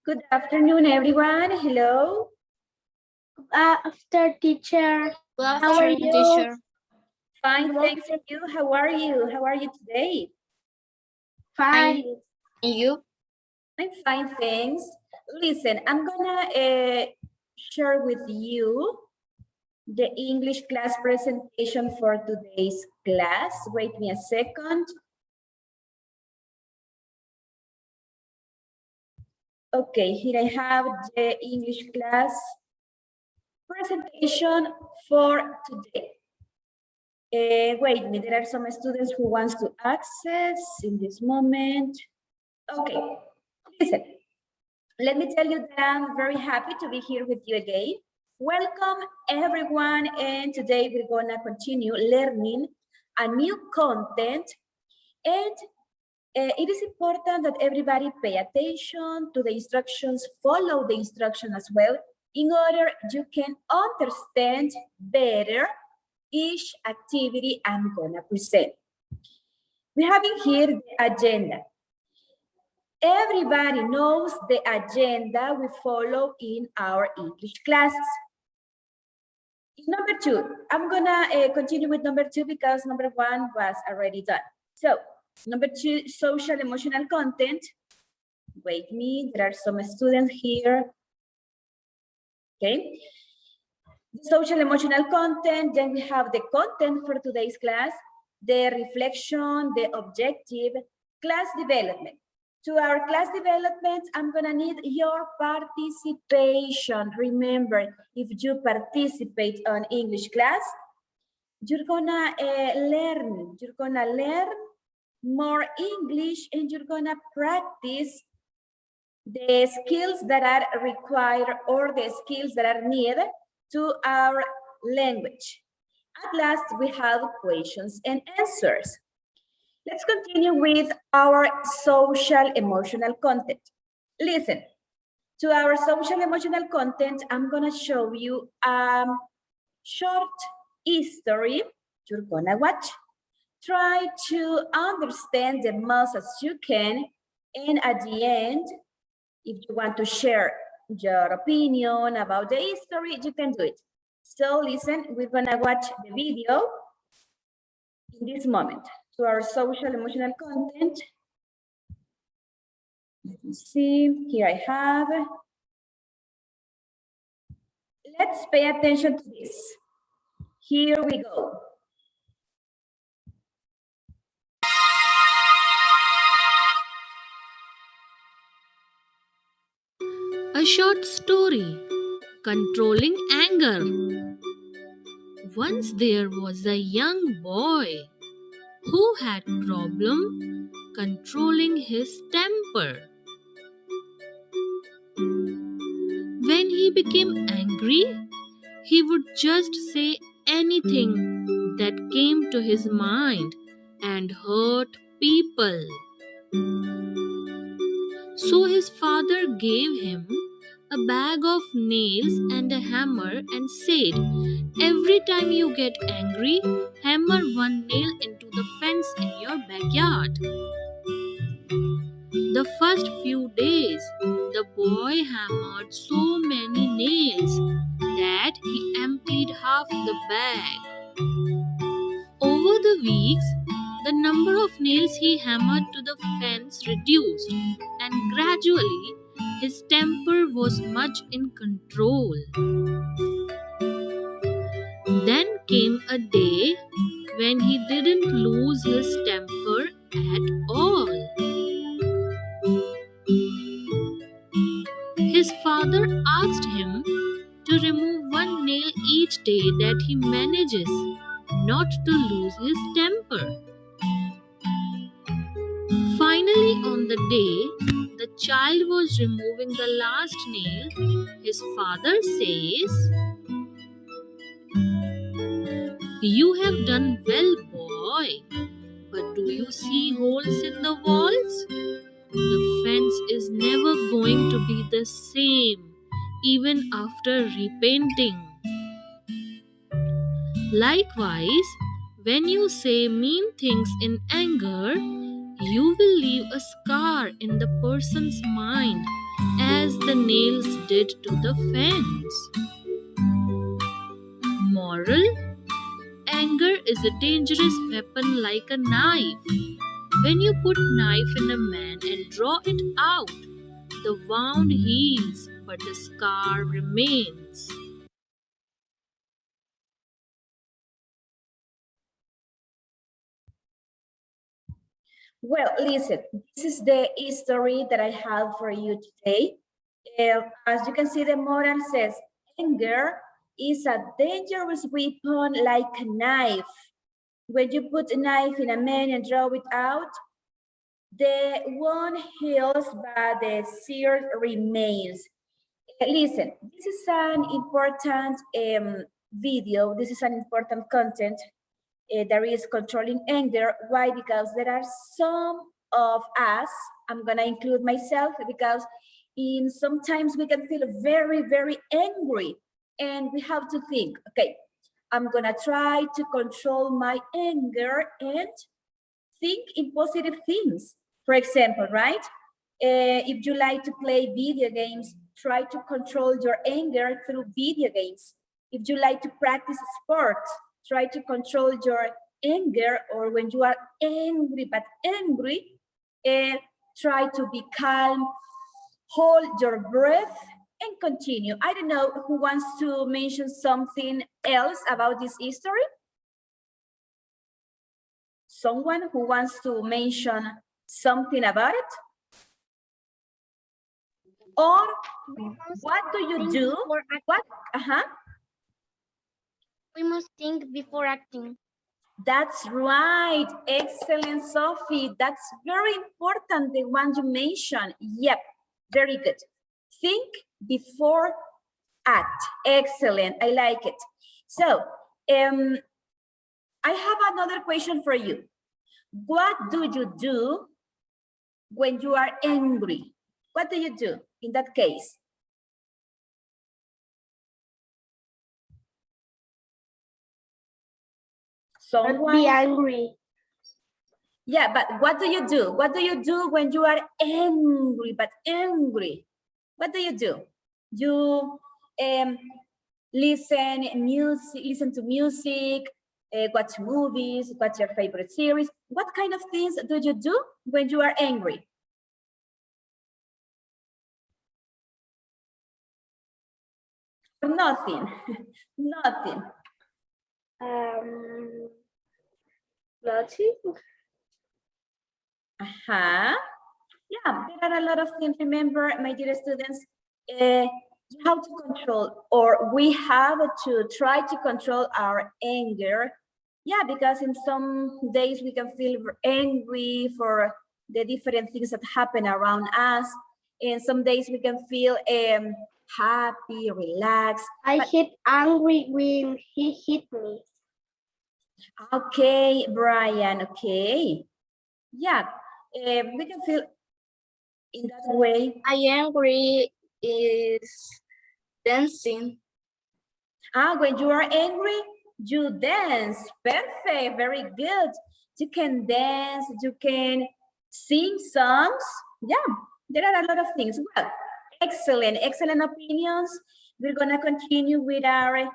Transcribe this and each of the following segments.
Good afternoon, everyone. Hello. After teacher. How are you? Teacher. Fine, thanks. And you? How are you? How are you today? Fine. And you? I'm fine, thanks. Listen, I'm gonna share with you the English class presentation for today's class. Wait me a second. Okay, here I have the English class presentation for today. Wait me, there are some students who wants to access in this moment. Okay, listen, let me tell you that I'm very happy to be here with you again. Welcome everyone, and today we're gonna continue learning a new content, and it is important that everybody pay attention to the instructions, follow the instruction as well, in order you can understand better each activity I'm gonna present. We have in here the agenda. Everybody knows the agenda we follow in our English classes. Number two, I'm gonna continue with number two because number one was already done. So, number two, social emotional content. Wait me, there are some students here. Okay. Social emotional content, then we have the content for today's class, the reflection, the objective, class development. To our class development, I'm gonna need your participation. Remember, if you participate on English class, you're gonna learn more English, and you're gonna practice the skills that are required or the skills that are needed to our language. At last, we have questions and answers. Let's continue with our social emotional content. Listen, to our social emotional content, I'm gonna show you a short history you're gonna watch. Try to understand the most as you can, and at the end, if you want to share your opinion about the history, you can do it. So listen, we're gonna watch the video in this moment. To our social emotional content. Let me see, here I have. Let's pay attention to this. Here we go. A short story, Controlling Anger. Once there was a young boy who had problem controlling his temper. When he became angry, he would just say anything that came to his mind and hurt people. So his father gave him a bag of nails and a hammer and said, "Every time you get angry, hammer one nail into the fence in your backyard." The first few days, the boy hammered so many nails that he emptied half the bag. Over the weeks, the number of nails he hammered to the fence reduced, and gradually his temper was much in control. Then came a day when he didn't lose his temper at all. His father asked him to remove one nail each day that he manages not to lose his temper. Finally, on the day the child was removing the last nail, his father says, "You have done well, boy, but do you see holes in the walls? The fence is never going to be the same even after repainting." Likewise, when you say mean things in anger, you will leave a scar in the person's mind as the nails did to the fence. Moral: anger is a dangerous weapon like a knife. When you put knife in a man and draw it out, the wound heals, but the scar remains. Well, listen, this is the story that I have for you today. As you can see, the moral says, anger is a dangerous weapon like a knife. When you put a knife in a man and draw it out, the wound heals, but the sear remains. Listen, this is an important video. This is an important content. There is controlling anger. Why? Because there are some of us, I'm gonna include myself, because sometimes we can feel very, very angry, and we have to think, okay, I'm gonna try to control my anger and think in positive things. For example, right? If you like to play video games, try to control your anger through video games. If you like to practice sports, try to control your anger, or when you are angry, try to be calm, hold your breath, and continue. I don't know who wants to mention something else about this history. Someone who wants to mention something about it? Or what do you do? What? We must think before acting. That's right. Excellent, Sophie. That's very important, the one you mentioned. Yep, very good. Think before act. Excellent. I like it. So, I have another question for you. What do you do when you are angry? What do you do in that case? Someone? Be angry. Yeah, but what do you do? What do you do when you are angry, but angry? What do? You listen to music, watch movies, watch your favorite series. What kind of things do you do when you are angry? Nothing. Nothing. Nothing. Yeah, there are a lot of things. Remember, my dear students, how to control, or we have to try to control our anger. Yeah, because in some days we can feel angry for the different things that happen around us. And some days we can feel happy, relaxed. I get angry when he hit me. Okay, Brian, okay. Yeah, we can feel in that way. I angry is dancing. When you are angry, you dance. Perfect, very good. You can dance, you can sing songs. Yeah, there are a lot of things. Well, excellent, excellent opinions. We're gonna continue with our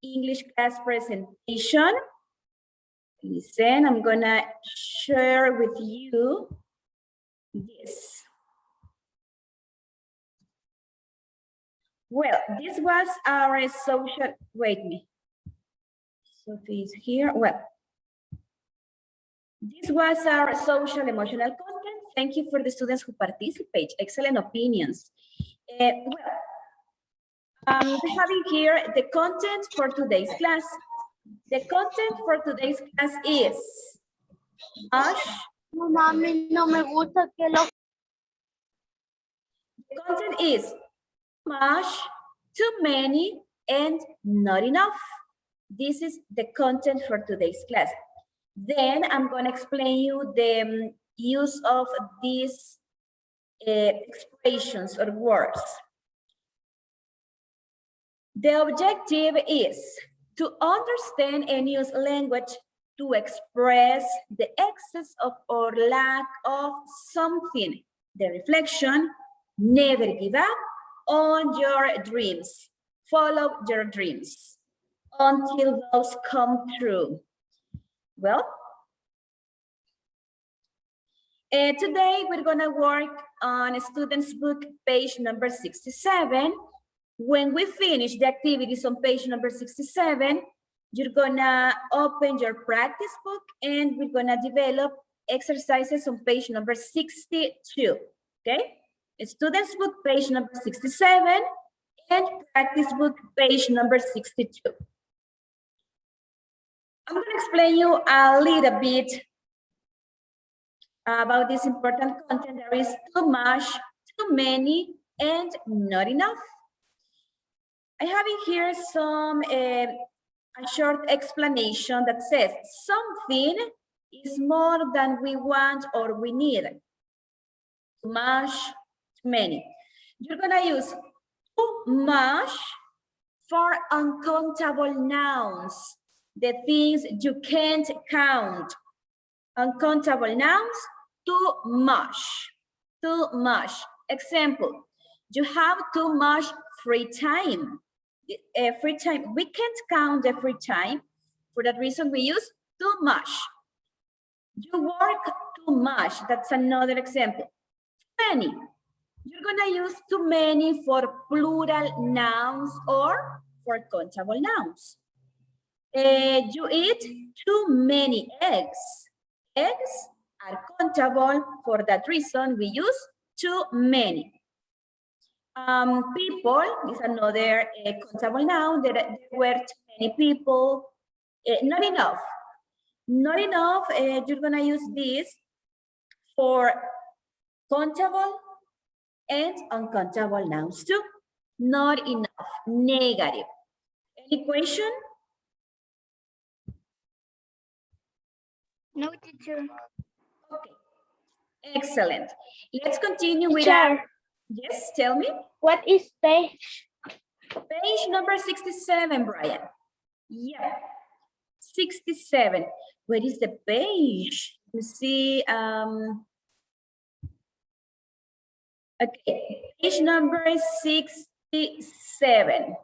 English class presentation. Listen, I'm gonna share with you this. Well, this was our social, wait me. Sophie is here. Well, this was our social emotional content. Thank you for the students who participate. Excellent opinions. Having here the content for today's class. The content for today's class is much. No, mami, no me gusta que lo... The content is much, too many, and not enough. This is the content for today's class. Then I'm going to explain you the use of these expressions or words. The objective is to understand and use language to express the excess of or lack of something. The reflection, never give up on your dreams. Follow your dreams until those come true. Well, today we're gonna work on a student's book, page number 67. When we finish the activities on page number 67, you're gonna open your practice book and we're gonna develop exercises on page number 62, okay? A student's book, page number 67, and practice book, page number 62. I'm gonna explain you a little bit about this important content. There is too much, too many, and not enough. I have in here some a short explanation that says something is more than we want or we need. Too much, too many. You're gonna use too much for uncountable nouns, the things you can't count. Uncountable nouns, too much, too much. Example, you have too much free time. Free time, we can't count the free time. For that reason, we use too much. You work too much. That's another example. Too many. You're gonna use too many for plural nouns or for countable nouns. You eat too many eggs. Eggs are countable. For that reason, we use too many. People is another countable noun. There were too many people. Not enough. Not enough. You're gonna use this for countable and uncountable nouns too. Not enough. Negative. Any question? No, teacher. Okay. Excellent. Let's continue with Teacher. our... Yes, tell me. What is page? Page number 67, Brian. Yeah, 67. Where is the page? You see, okay, page number 67.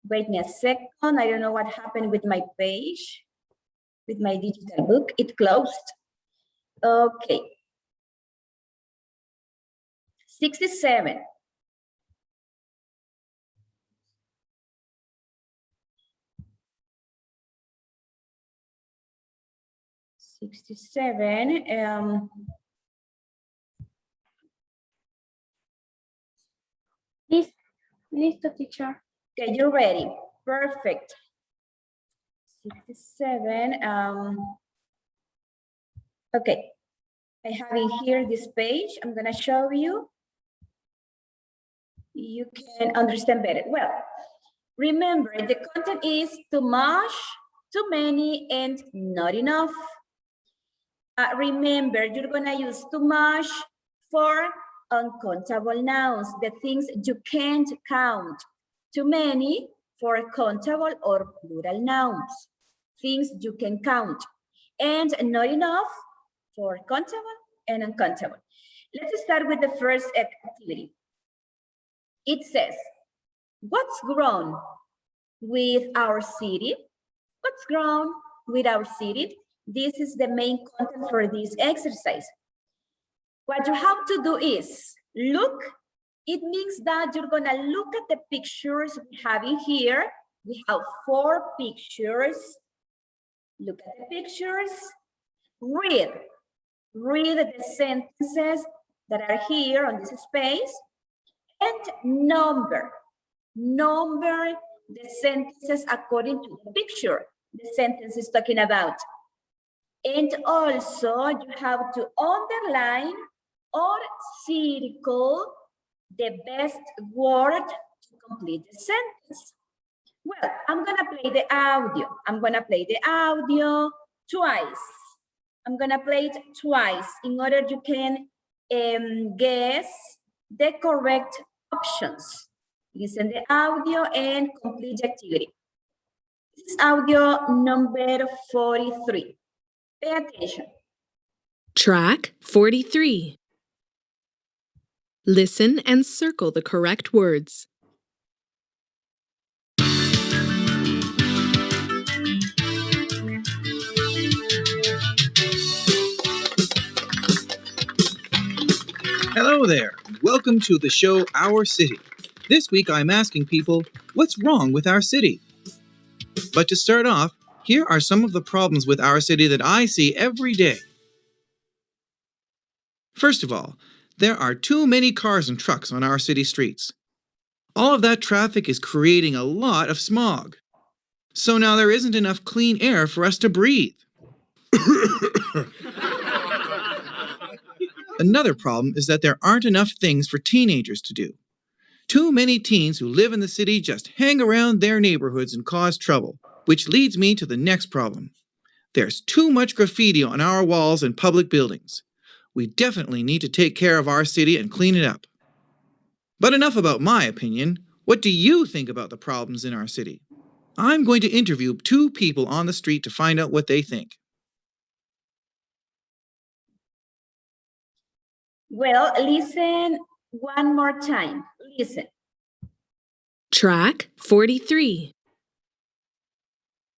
Wait me a second. I don't know what happened with my page, with my digital book. It closed. Okay. 67. Listo, teacher. Okay, you're ready. Perfect. 67. Okay, I have in here this page. I'm gonna show you. You can understand better. Well, remember the content is too much, too many, and not enough. Remember, you're gonna use too much for uncountable nouns, the things you can't count. Too many for countable or plural nouns, things you can count. And not enough for countable and uncountable. Let's start with the first activity. It says, what's wrong with our city? What's wrong with our city? This is the main content for this exercise. What you have to do is look. It means that you're gonna look at the pictures we have in here. We have 4 pictures. Look at the pictures. Read the sentences that are here on this space and number the sentences according to the picture the sentence is talking about. And also you have to underline or circle the best word to complete the sentence. Well, I'm gonna play the audio. I'm gonna play the audio twice. I'm gonna play it twice in order you can guess the correct options. Listen the audio and complete the activity. This is audio number 43. Pay attention. Track 43. Listen and circle the correct words. Hello there, and welcome to the show Our City. This week I'm asking people, what's wrong with our city? But to start off, here are some of the problems with our city that I see every day. First of all, there are too many cars and trucks on our city streets. All of that traffic is creating a lot of smog. So now there isn't enough clean air for us to breathe. Another problem is that there aren't enough things for teenagers to do. Too many teens who live in the city just hang around their neighborhoods and cause trouble, which leads me to the next problem. There's too much graffiti on our walls and public buildings. We definitely need to take care of our city and clean it up. But enough about my opinion. What do you think about the problems in our city? I'm going to interview 2 people on the street to find out what they think. Well, listen one more time. Listen. Track 43.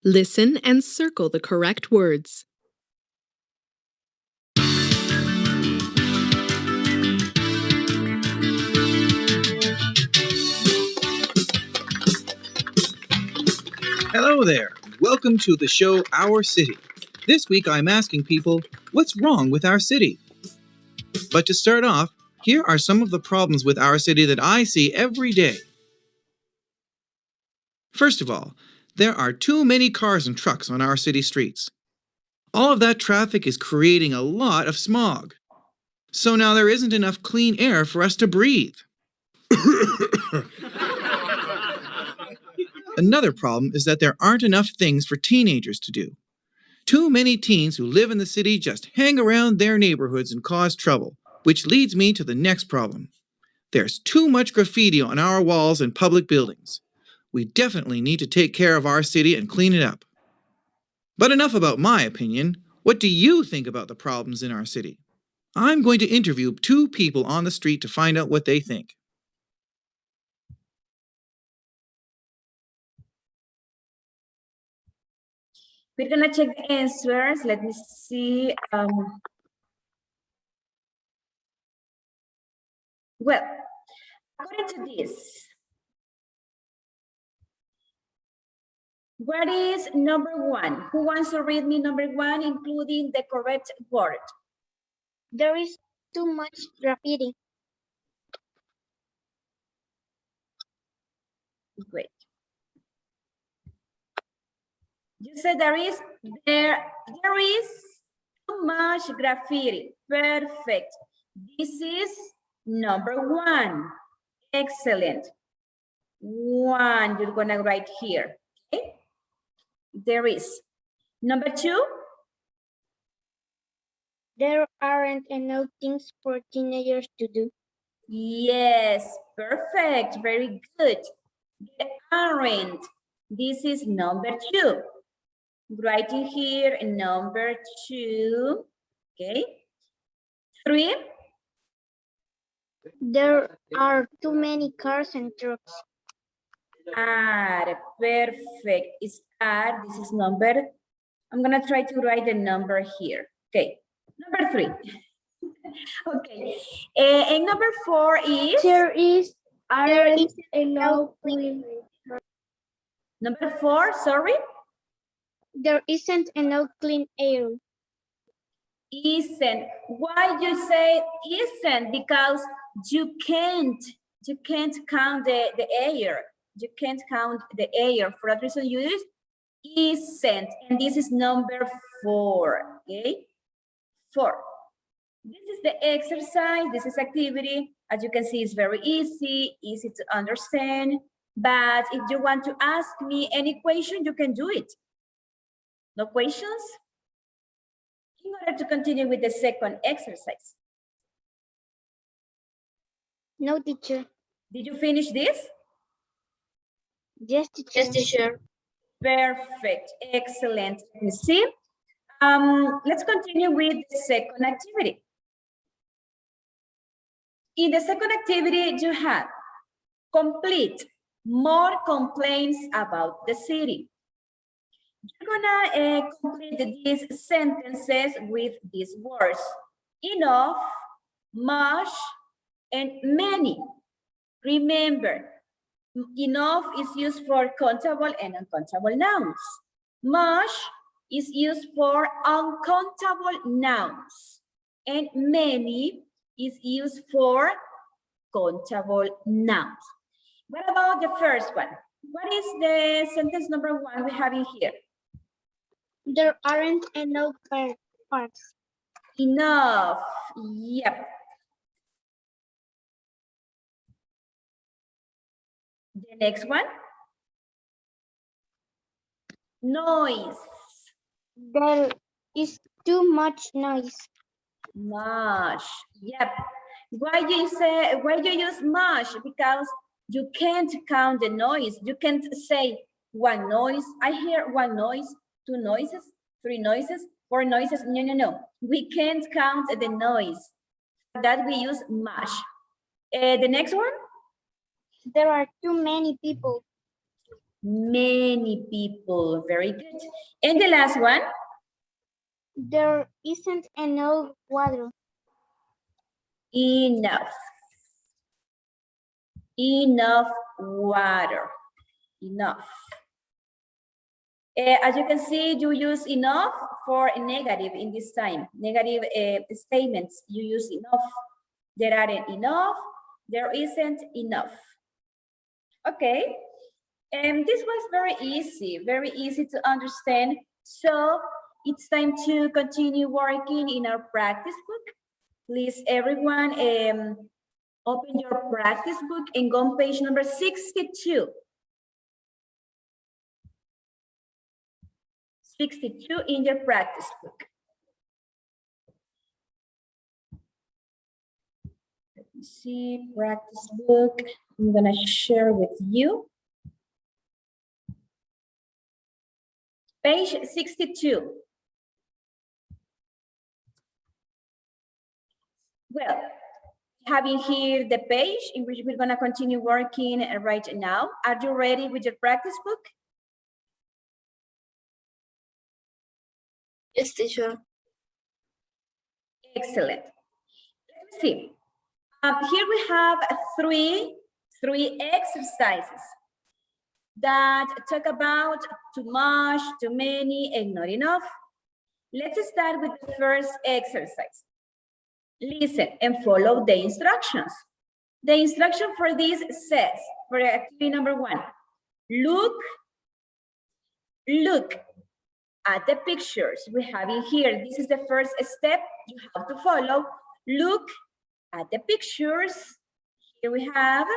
Listen and circle the correct words. Hello there, and welcome to the show Our City. This week I'm asking people, what's wrong with our city? But to start off, here are some of the problems with our city that I see every day. First of all, there are too many cars and trucks on our city streets. All of that traffic is creating a lot of smog. So now there isn't enough clean air for us to breathe. Another problem is that there aren't enough things for teenagers to do. Too many teens who live in the city just hang around their neighborhoods and cause trouble, which leads me to the next problem. There's too much graffiti on our walls and public buildings. We definitely need to take care of our city and clean it up. But enough about my opinion. What do you think about the problems in our city? I'm going to interview 2 people on the street to find out what they think. We're gonna check the answers. Let me see. Well, according to this, what is number 1? Who wants to read me number 1, including the correct word? There is too much graffiti. You said there is too much graffiti. Perfect. This is number 1. Excellent. 1, you're gonna write here. Okay. There is. Number 2. There aren't enough things for teenagers to do. Yes, perfect. Very good. There aren't. This is number 2. Writing here number 2. Okay. 3. There are too many cars and trucks. Perfect. It's this is number. I'm gonna try to write the number here. Okay. Number 3. Okay. And number 4 is. There aren't enough clean. Number 4. Sorry. There isn't enough clean air. Isn't. Why you say isn't? Because you can't count the air. You can't count the air. For that reason you use isn't. And this is number 4. Okay. 4. This is the exercise. This is activity. As you can see, it's very easy to understand. But if you want to ask me any question, you can do it. No questions? In order to continue with the second exercise. No, teacher. Did you finish this? Yes, teacher. Yes, teacher. Perfect. Excellent. Let me see. Let's continue with the second activity. In the second activity, you have complete more complaints about the city. You're gonna complete these sentences with these words: enough, much, and many. Remember, enough is used for countable and uncountable nouns. Much is used for uncountable nouns. And many is used for countable nouns. What about the first one? What is the sentence number 1 we have in here? There aren't enough parks. Enough. Yep. The next one. Noise. There is too much noise. Much. Yep. Why you use much? Because you can't count the noise. You can't say one noise. I hear one noise, 2 noises, 3 noises, 4 noises. No. We can't count the noise. For that we use much. The next one? There are too many people. Many people. Very good. And the last one? There isn't enough water. Enough. Enough water. Enough. As you can see, you use enough for negative in this time. Negative statements, you use enough. There aren't enough. There isn't enough. Okay. And this was very easy to understand. So it's time to continue working in our practice book. Please, everyone, open your practice book and go on page number 62. 62 in your practice book. Let me see, practice book. I'm gonna share with you. Page 62. Well, having here the page in which we're gonna continue working right now. Are you ready with your practice book? Yes, teacher. Excellent. Let's see. Here we have three exercises that talk about too much, too many, and not enough. Let's start with the first exercise. Listen and follow the instructions. The instruction for this says, for activity number 1, look at the pictures we have in here. This is the first step you have to follow. Look at the pictures. Here we have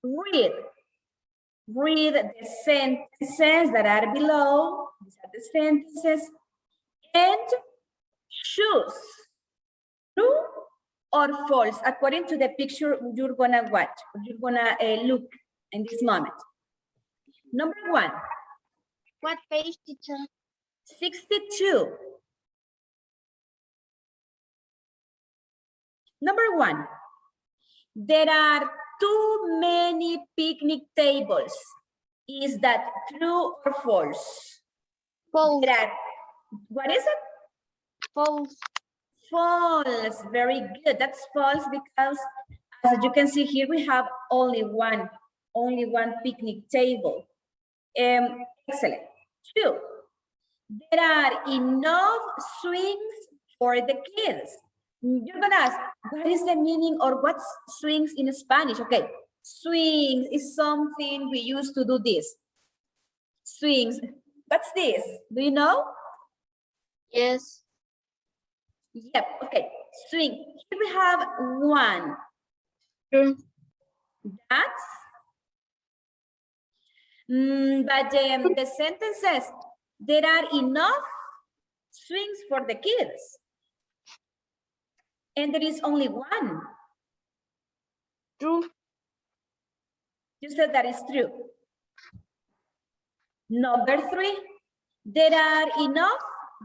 read. Read the sentences that are below. These are the sentences. And choose true or false according to the picture you're gonna watch, you're gonna look in this moment. Number 1. What page, teacher? 62. Number 1. There are too many picnic tables. Is that true or false? False. There are, what is it? False. False. Very good. That's false because as you can see here, we have only one picnic table. Excellent. 2. There are enough swings for the kids. You're gonna ask, what is the meaning or what's swings in Spanish? Okay, swings is something we used to do this. Swings. What's this? Do you know? Yes. Yep. Okay. Swing. Here we have 1. True. That's. But the sentence says there are enough swings for the kids. And there is only 1. True. You said that is true. Number 3, there are enough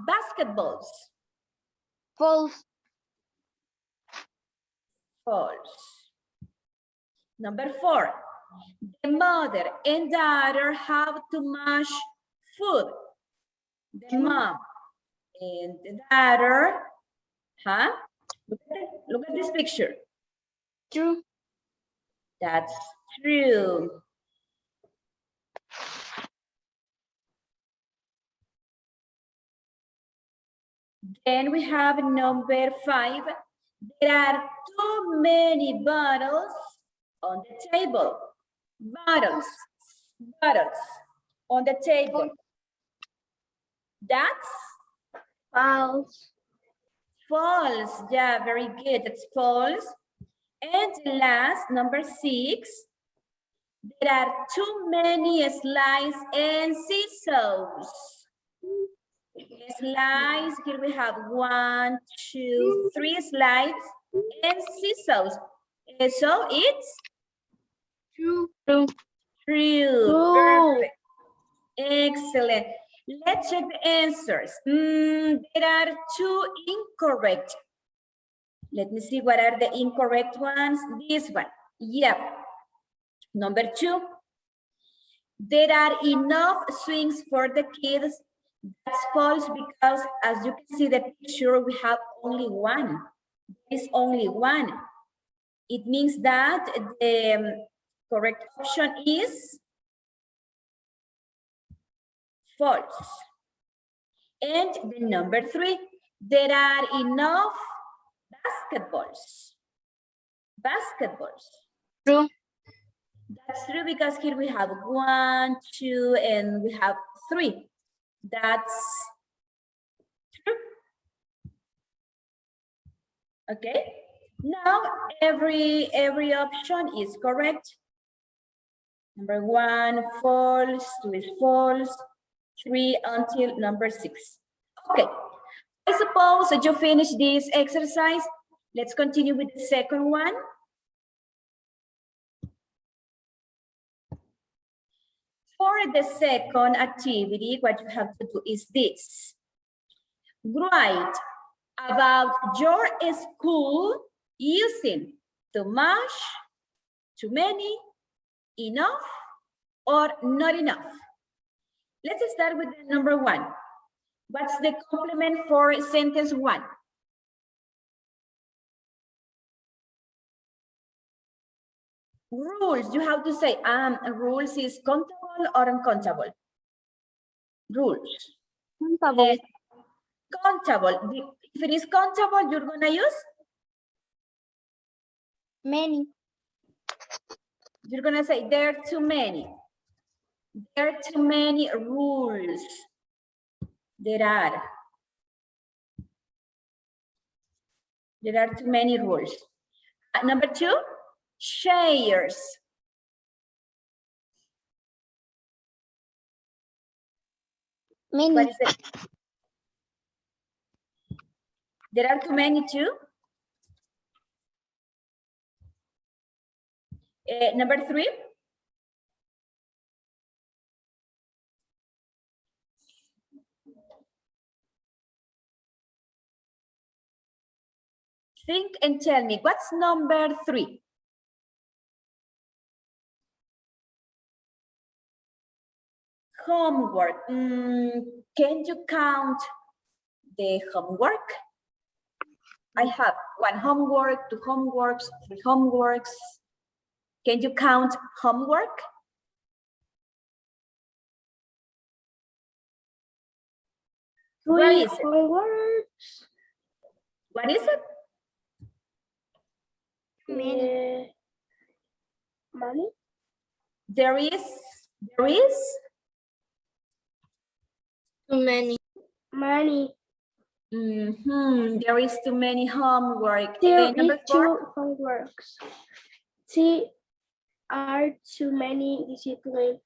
basketballs. False. False. Number 4, the mother and daughter have too much food. The mom and the daughter, Look at this picture. True. That's true. Then we have number 5. There are too many bottles on the table. Bottles on the table. That's False. false. Yeah, very good. That's false. And last, number 6. There are too many slides and scissors. Slides, here we have 1, 2, 3 slides and scissors. So it's True. True. true. Perfect. Excellent. Let's check the answers. There are 2 incorrect. Let me see what are the incorrect ones. This one. Yep. Number 2. There are enough swings for the kids. That's false because as you can see the picture, we have only 1. There is only 1. It means that the correct option is false. And the number 3, there are enough basketballs. Basketballs. True. That's true because here we have 1, 2, and we have 3. That's true. Okay. Now every option is correct. Number 1 false, 2 is false, 3 until number 6. Okay. I suppose that you finished this exercise. Let's continue with the second one. For the second activity, what you have to do is this. Write about your school using too much, too many, enough, or not enough. Let's start with the number 1. What's the complement for sentence 1? Rules, you have to say, rules is countable or uncountable? Rules. Countable. Countable. If it is countable, you're gonna use? Many. You're gonna say, there are too many. There are too many rules. There are too many rules. Number 2, shares. Many. What is it? There are too many too. Number 3. Think and tell me, what's number 3? Homework. Can you count the homework? I have 1 homework, 2 homeworks, 3 homeworks. Can you count homework? Where is it? Homeworks. What is it? Many. Money. There is Too many. Money. There is too many homework. There Number is 4. 2 homeworks. There are too many disciplines.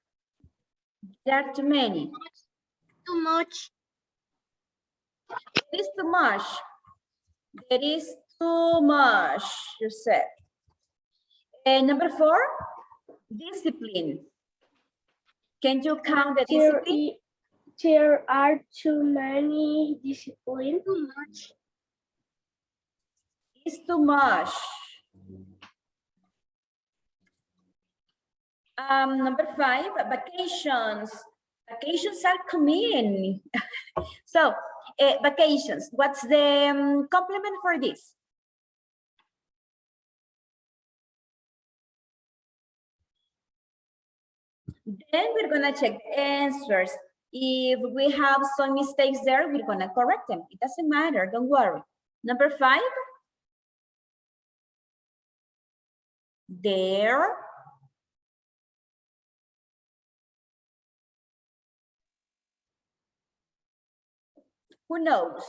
There are too many. Too much. There is too much. There is too much, you said. Number 4, discipline. Can you count the discipline? There are too many disciplines. Too much. It's too much. Number 5, vacations. Vacations are coming. So, vacations, what's the complement for this? Then we're gonna check the answers. If we have some mistakes there, we're gonna correct them. It doesn't matter, don't worry. Number 5, there. Who knows?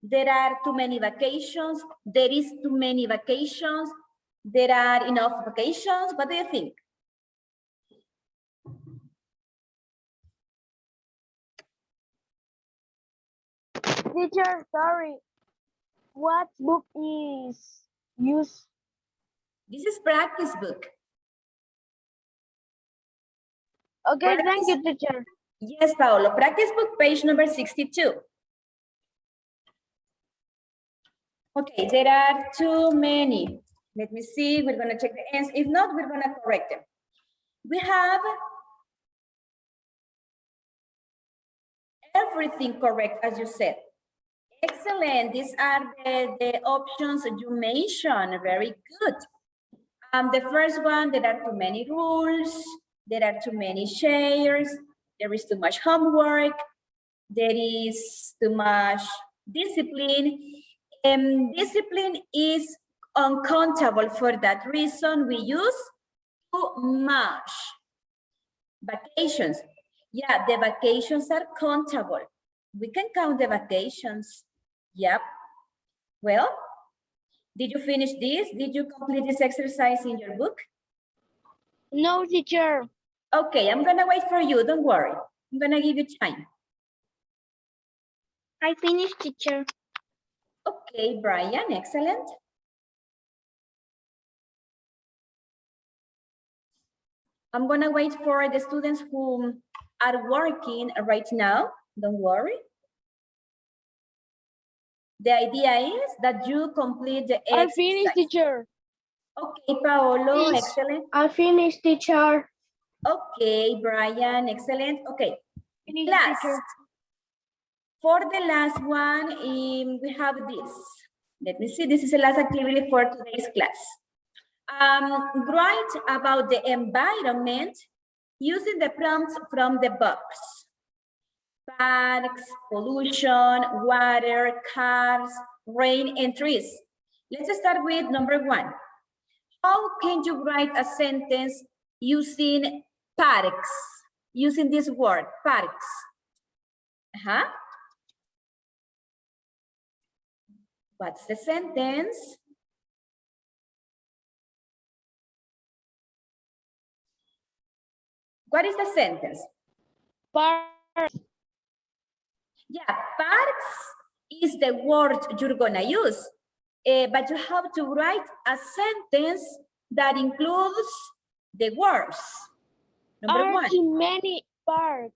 There are too many vacations. There is too many vacations. There are enough vacations. What do you think? Teacher, sorry. What book is used? This is practice book. Okay, Practice. thank you, teacher. Yes, Paolo. Practice book, page number 62. Okay, there are too many. Let me see. We're going to check the answer. If not, we're going to correct them. We have everything correct, as you said. Excellent. These are the options you mentioned. Very good. The first one, there are too many rules. There are too many shares. There is too much homework. There is too much discipline. Discipline is uncountable. For that reason, we use too much. Vacations. Yeah, the vacations are countable. We can count the vacations. Yep. Well, did you finish this? Did you complete this exercise in your book? No, teacher. Okay, I'm gonna wait for you. Don't worry. I'm gonna give you time. I finished, teacher. Okay, Brian, excellent. I'm gonna wait for the students who are working right now. Don't worry. The idea is that you complete the exercise. I finished, teacher. Okay, Paolo, Yes. excellent. I finished, teacher. Okay, Brian, excellent. Okay, Finished, last. teacher. For the last one, we have this. Let me see, this is the last activity for today's class. Write about the environment using the prompts from the box. Parks, pollution, water, cars, rain, and trees. Let's start with number 1. How can you write a sentence using parks? Using this word, parks. What's the sentence? What is the sentence? Park. Yeah, parks is the word you're gonna use. But you have to write a sentence that includes the words. Number one. Too many parks.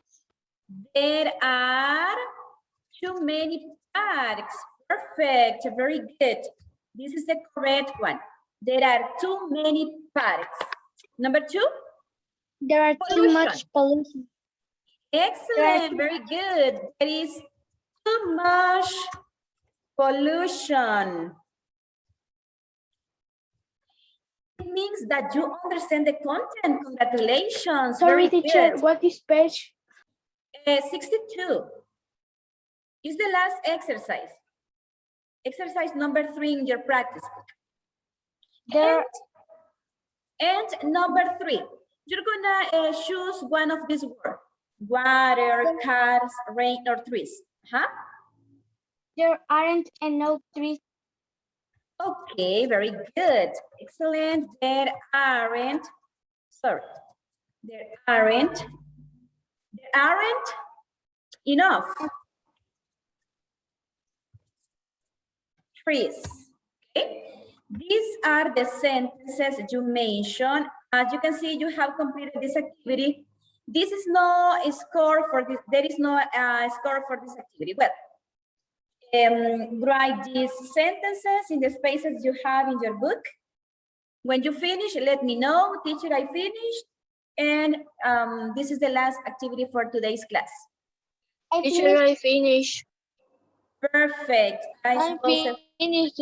There are too many parks. Perfect, very good. This is the correct one. There are too many parks. Number two. There are too much pollution. Excellent, very good. There is too much pollution. It means that you understand the content. Congratulations. Sorry, very teacher, good. what is page? 62 is the last exercise. Exercise number 3 in your practice book. And number 3, you're gonna choose one of these words. Water, cars, rain, or trees. There aren't enough trees. Okay, very good. Excellent. There aren't enough trees. Okay. These are the sentences you mentioned. As you can see, you have completed this activity. This is no score for this. There is no score for this activity. Well, write these sentences in the spaces you have in your book. When you finish, let me know, teacher, I finished. And this is the last activity for today's class. Teacher, I finished. Perfect. I finished.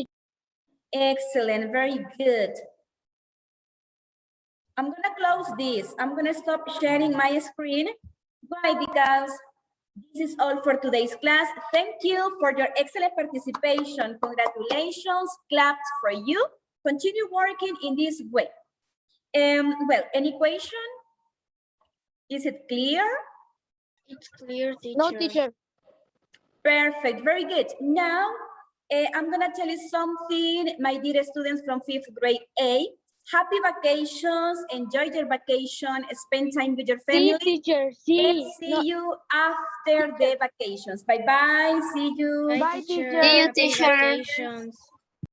Excellent, very good. I'm gonna close this. I'm gonna stop sharing my screen. Why? Because this is all for today's class. Thank you for your excellent participation. Congratulations, claps for you. Continue working in this way. Well, any question? Is it clear? It's clear, teacher. No, teacher. Perfect, very good. Now, I'm gonna tell you something, my dear students from 5th grade A. Happy vacations, enjoy your vacation, spend time with your family. See, teacher, see. And see you after the vacations. Bye-bye, see you. Bye, teacher. See you, teacher.